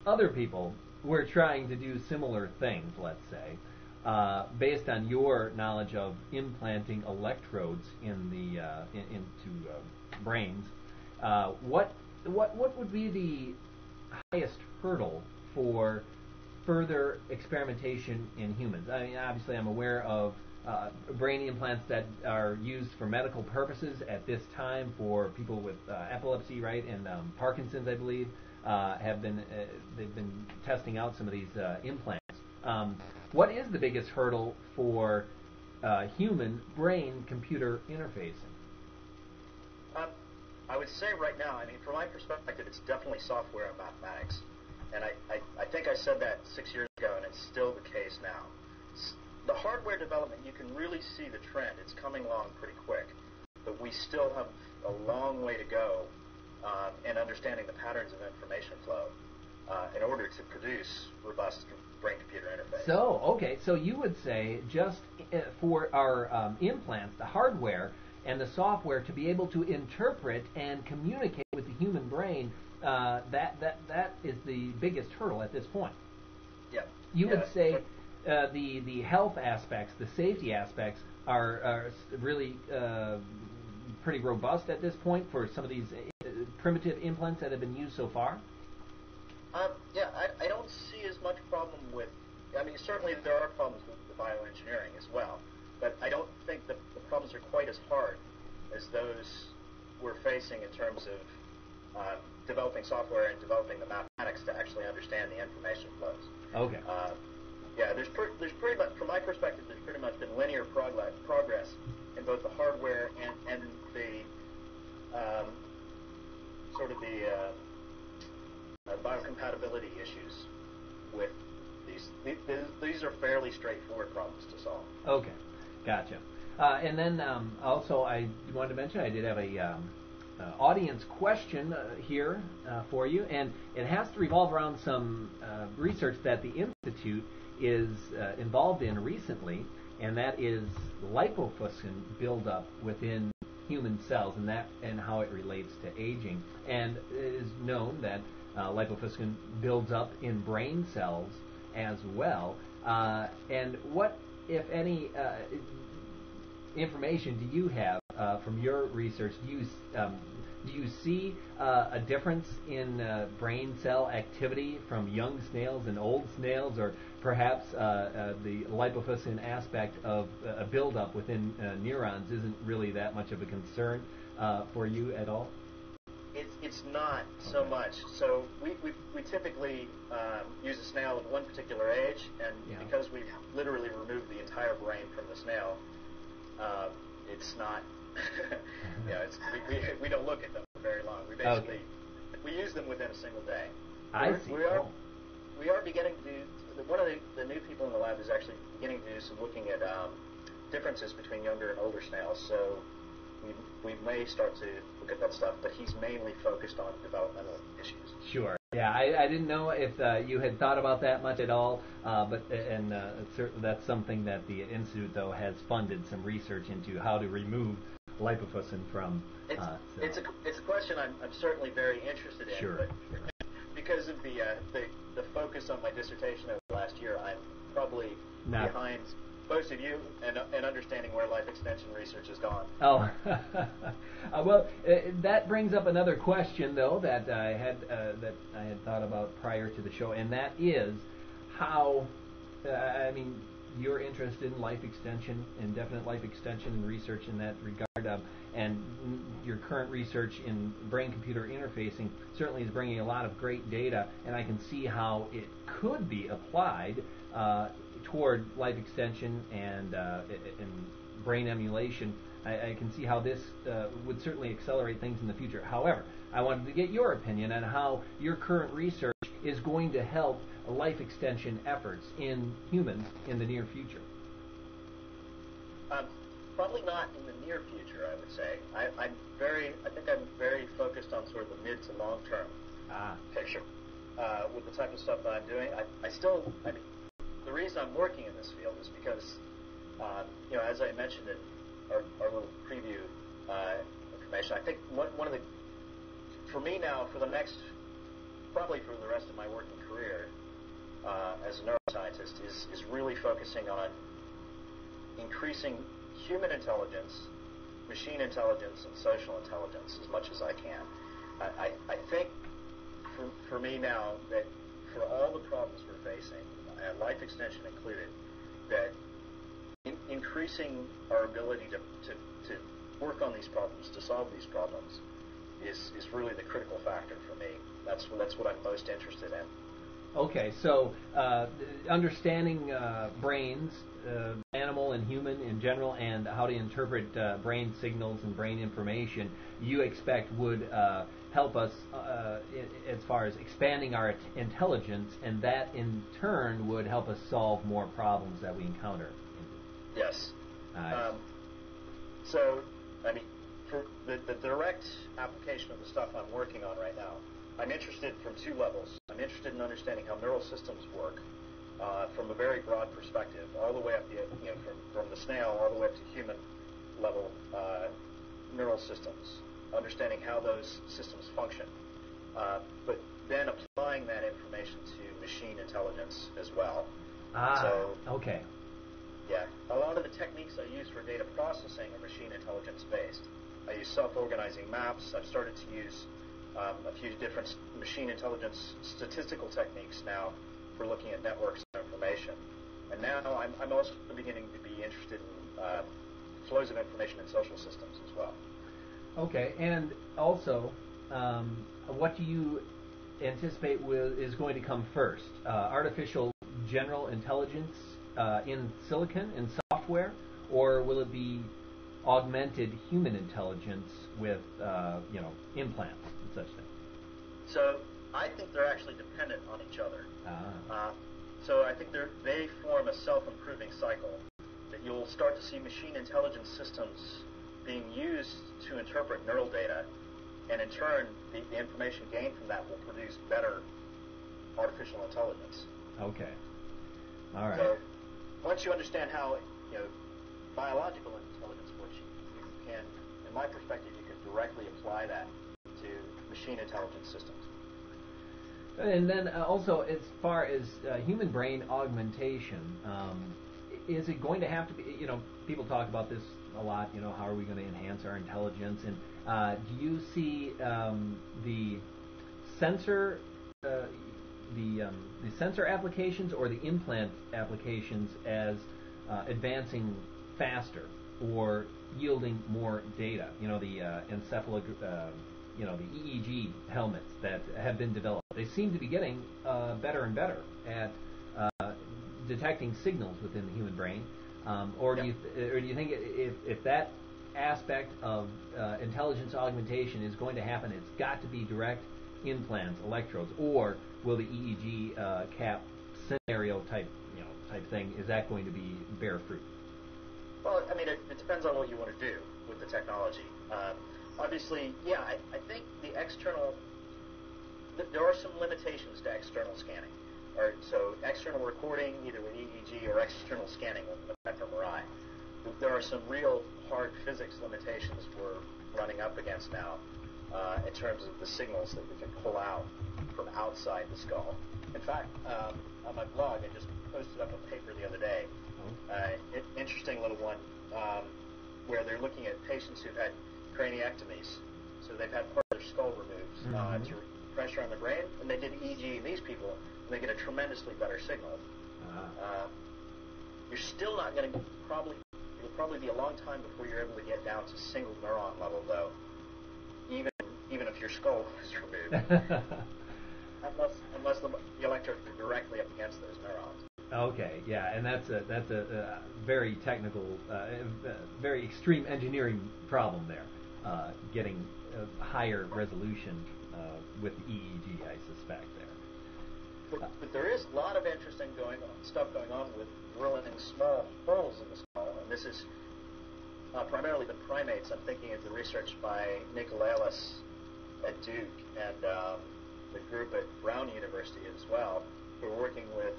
other people were trying to do similar things, let's say, based on your knowledge of implanting electrodes into brains, what would be the highest hurdle for further experimentation in humans? I mean, obviously, I'm aware of brain implants that are used for medical purposes at this time for people with epilepsy, right, and Parkinson's, I believe, they've been testing out some of these implants. What is the biggest hurdle for human brain-computer interfacing? I would say right now, I mean, from my perspective, it's definitely software and mathematics. And I think I said that 6 years ago, and it's still the case now. The hardware development, you can really see the trend. It's coming along pretty quick. But we still have a long way to go in understanding the patterns of information flow in order to produce robust brain-computer interface. So, okay, so you would say just for our implants, the hardware and the software to be able to interpret and communicate with the human brain, that is the biggest hurdle at this point. Yeah. You would say the health aspects, the safety aspects are really pretty robust at this point for some of these primitive implants that have been used so far? Yeah, I don't see as much problem with, I mean, certainly there are problems with the bioengineering as well, but I don't think that the problems are quite as hard as those we're facing in terms of developing software and developing the mathematics to actually understand the information flows. Okay. Yeah, there's pretty much, from my perspective, there's pretty much been linear progress in both the hardware and the sort of the biocompatibility issues with these. These are fairly straightforward problems to solve. Okay, gotcha. And then also I wanted to mention I did have a audience question here for you, and it has to revolve around some research that the Institute is involved in recently, and that is lipofuscin buildup within human cells, and how it relates to aging. And it is known that lipofuscin builds up in brain cells as well. And what, if any, information do you have from your research? Do you see a difference in brain cell activity from young snails and old snails, or perhaps the lipofuscin aspect of a buildup within neurons isn't really that much of a concern for you at all? It's not so much. So we typically use a snail of one particular age, and because we've literally removed the entire brain from the snail, it's not. We don't look at them for very long. We basically we use them within a single day. I see. We are beginning to do. One of the new people in the lab is actually beginning to do some looking at differences between younger and older snails. So we may start to look at that stuff, but he's mainly focused on developmental issues. Sure. Yeah, I didn't know if you had thought about that much at all, but certainly that's something that the Institute, though, has funded some research into how to remove lipofuscin from. It's a question I'm certainly very interested in. Sure. But because of the focus on my dissertation over the last year, I'm probably behind most of you and understanding where life extension research has gone. Oh, well, that brings up another question, though, that I had thought about prior to the show, and that is how, you're interested in life extension, indefinite life extension, and research in that regard, and your current research in brain-computer interfacing certainly is bringing a lot of great data, and I can see how it could be applied toward life extension and brain emulation. I can see how this would certainly accelerate things in the future. However, I wanted to get your opinion on how your current research is going to help life extension efforts in humans in the near future. Probably not in the near future, I would say. I think I'm very focused on sort of the mid to long term picture with the type of stuff that I'm doing. The reason I'm working in this field is because, as I mentioned in our little preview information, I think one of the, for me now, probably for the rest of my working career, neuroscientist is really focusing on increasing human intelligence, machine intelligence, and social intelligence as much as I can. I think for me now that for all the problems we're facing, life extension included, that increasing our ability to work on these problems, to solve these problems, is really the critical factor for me. That's what I'm most interested in. Okay, so understanding brains, animal and human in general, and how to interpret brain signals and brain information, you expect would help us as far as expanding our intelligence, and that in turn would help us solve more problems that we encounter. Yes. So, I mean, for the direct application of the stuff I'm working on right now, I'm interested from two levels. I'm interested in understanding how neural systems work from a very broad perspective, all the way up, from the snail all the way up to human level neural systems, understanding how those systems function, but then applying that information to machine intelligence as well. Okay. Yeah, a lot of the techniques I use for data processing are machine intelligence based. I use self-organizing maps. I've started to use a few different machine intelligence statistical techniques now for looking at networks of information. And now I'm also beginning to be interested in flows of information in social systems as well. Okay, and also, what do you anticipate is going to come first? Artificial general intelligence in silicon, in software, or will it be augmented human intelligence with, implants and such things? So I think they're actually dependent on each other. So I think they form a self-improving cycle, that you'll start to see machine intelligence systems being used to interpret neural data, and in turn, the information gained from that will produce better artificial intelligence. Okay. All right. So once you understand how biological intelligence works, you can, in my perspective, you can directly apply that to machine intelligence systems. And then also, as far as human brain augmentation, is it going to have to be, people talk about this a lot, how are we going to enhance our intelligence? And do you see the sensor the sensor applications or the implant applications as advancing faster or yielding more data? The EEG helmets that have been developed, they seem to be getting better and better at detecting signals within the human brain. Or do you think if that aspect of intelligence augmentation is going to happen, it's got to be direct implants, electrodes, or will the EEG cap scenario type thing, is that going to bear fruit? Well, I mean, it depends on what you want to do with the technology. Obviously, yeah, I think there are some limitations to external scanning. So external recording, either with EEG or external scanning with an fMRI. There are some real hard physics limitations we're running up against now in terms of the signals that we can pull out from outside the skull. In fact, on my blog, I just posted up a paper the other day, interesting little one, where they're looking at patients who've had craniectomies. So they've had part of their skull removed to pressure on the brain, and they did EEG in these people, and they get a tremendously better signal. You're still not going to it'll probably be a long time before you're able to get down to single neuron level, though, even if your skull is removed. unless the electrodes are directly up against those neurons. Okay, yeah, and that's a very technical, very extreme engineering problem there, getting a higher resolution with EEG, I suspect there. But there is a lot of interesting stuff going on with drilling small holes in the skull, and this is primarily the primates. I'm thinking of the research by Nikolaos at Duke and the group at Brown University as well, who are working with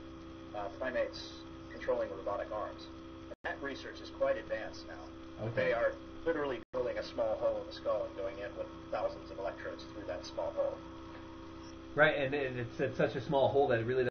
primates controlling robotic arms. And that research is quite advanced now. Okay. They are literally drilling a small hole in the skull and going in with thousands of electrodes through that small hole. Right, and it's such a small hole that it really